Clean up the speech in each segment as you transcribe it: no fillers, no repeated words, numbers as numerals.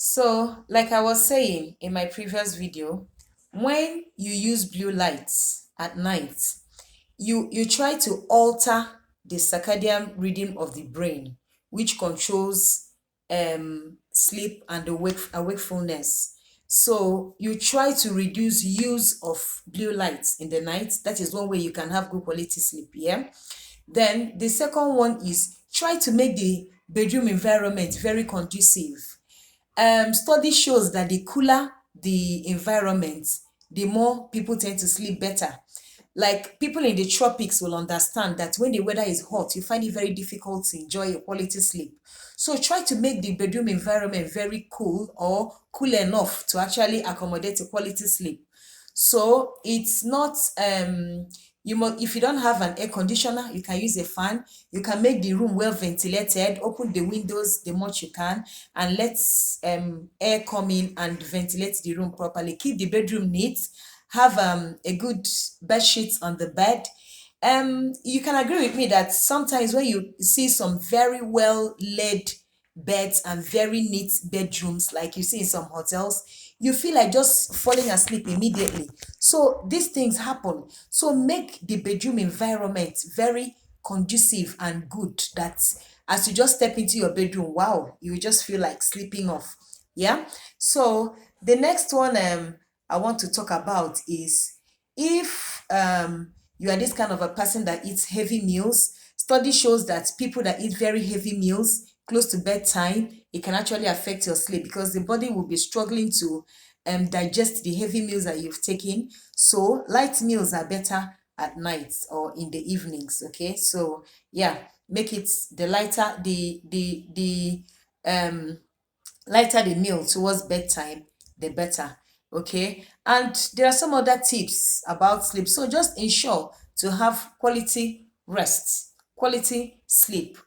So, like I was saying in my previous video, when you use blue lights at night, you try to alter the circadian rhythm of the brain, which controls sleep and awakefulness. So you try to reduce use of blue lights in the night. That is one way you can have good quality sleep. Yeah. Then the second one is try to make the bedroom environment very conducive. Study shows that the cooler the environment, the more people tend to sleep better. Like people in the tropics will understand that when the weather is hot, you find it very difficult to enjoy a quality sleep. So try to make the bedroom environment very cool or cool enough to actually accommodate a quality sleep. So it's not you must, if you don't have an air conditioner, you can use a fan. You can make the room well ventilated, open the windows the much you can, and let air come in and ventilate the room properly. Keep the bedroom neat. Have a good bed sheet on the bed. You can agree with me that sometimes when you see some very well laid beds and very neat bedrooms like you see in some hotels, you feel like just falling asleep immediately. So these things happen. So make the bedroom environment very conducive and good, that as you just step into your bedroom, wow, you will just feel like sleeping off. Yeah. So the next one I want to talk about is, if you are this kind of a person that eats heavy meals. Study shows that people that eat very heavy meals close to bedtime, it can actually affect your sleep because the body will be struggling to digest the heavy meals that you've taken. So light meals are better at night or in the evenings. Okay, so yeah, make it the lighter the lighter the meal towards bedtime, the better. Okay, and there are some other tips about sleep. So just ensure to have quality rest, quality sleep.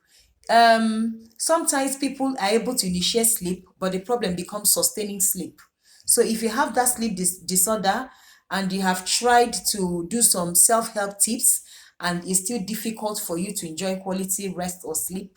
Sometimes people are able to initiate sleep, but the problem becomes sustaining sleep. So if you have that sleep disorder and you have tried to do some self-help tips and it's still difficult for you to enjoy quality rest or sleep,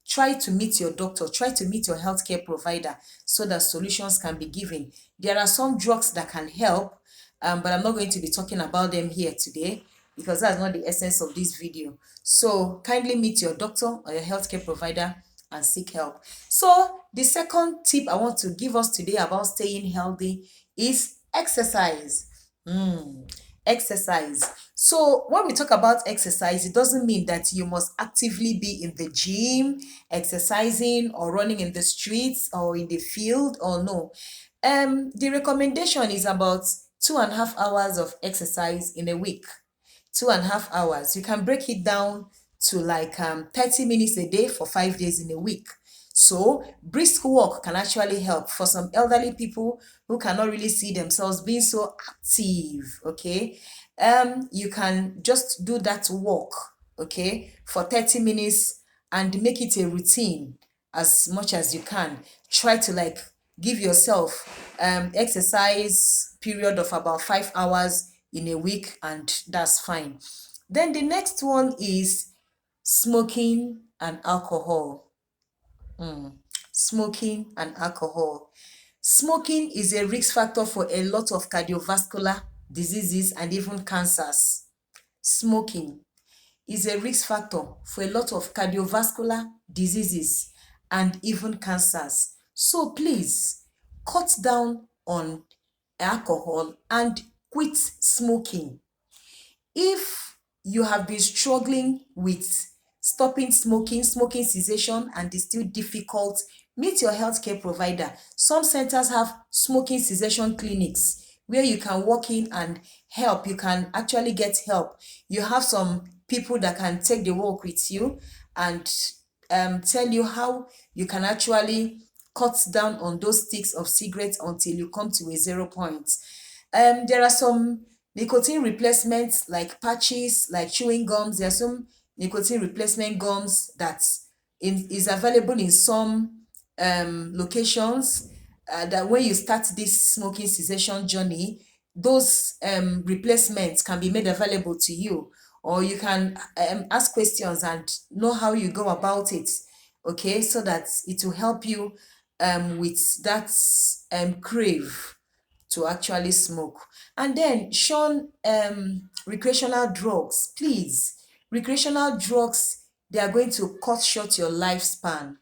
try to meet your doctor, try to meet your healthcare provider so that solutions can be given. There are some drugs that can help, but I'm not going to be talking about them here today because that's not the essence of this video. So kindly meet your doctor or your healthcare provider and seek help. So the second tip I want to give us today about staying healthy is exercise. Exercise. So when we talk about exercise, it doesn't mean that you must actively be in the gym exercising or running in the streets or in the field, or no. The recommendation is about 2.5 hours of exercise in a week. 2.5 hours. You can break it down to like 30 minutes a day for 5 days in a week. So brisk walk can actually help for some elderly people who cannot really see themselves being so active. Okay, you can just do that walk, okay, for 30 minutes and make it a routine as much as you can. Try to like give yourself exercise period of about 5 hours in a week, and that's fine. Then the next one is smoking and alcohol. Smoking and alcohol. Smoking is a risk factor for a lot of cardiovascular diseases and even cancers. Smoking is a risk factor for a lot of cardiovascular diseases and even cancers. So please cut down on alcohol and quit smoking. If you have been struggling with stopping smoking, smoking cessation, and it's still difficult, meet your healthcare provider. Some centers have smoking cessation clinics where you can walk in and help. You can actually get help. You have some people that can take the walk with you and tell you how you can actually cut down on those sticks of cigarettes until you come to a 0 point. There are some nicotine replacements like patches, like chewing gums. There are some nicotine replacement gums that is available in some locations, that when you start this smoking cessation journey, those replacements can be made available to you, or you can ask questions and know how you go about it, okay, so that it will help you with that crave to actually smoke. And then shun recreational drugs. Please, recreational drugs, they are going to cut short your lifespan.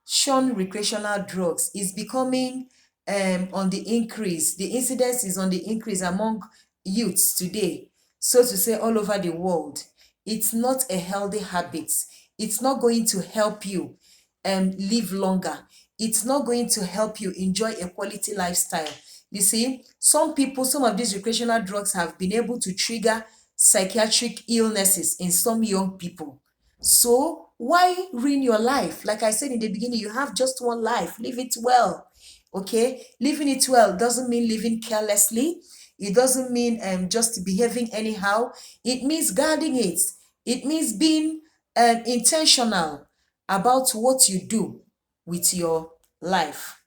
Shun recreational drugs is becoming on the increase. The incidence is on the increase among youths today, so to say, all over the world. It's not a healthy habit. It's not going to help you live longer. It's not going to help you enjoy a quality lifestyle. You see, some people, some of these recreational drugs have been able to trigger psychiatric illnesses in some young people. So why ruin your life? Like I said in the beginning, you have just one life. Live it well. Okay? Living it well doesn't mean living carelessly. It doesn't mean just behaving anyhow. It means guarding it. It means being intentional about what you do with your life.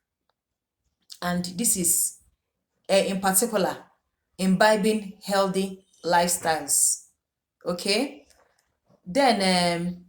And this is in particular imbibing healthy lifestyles. Okay? Then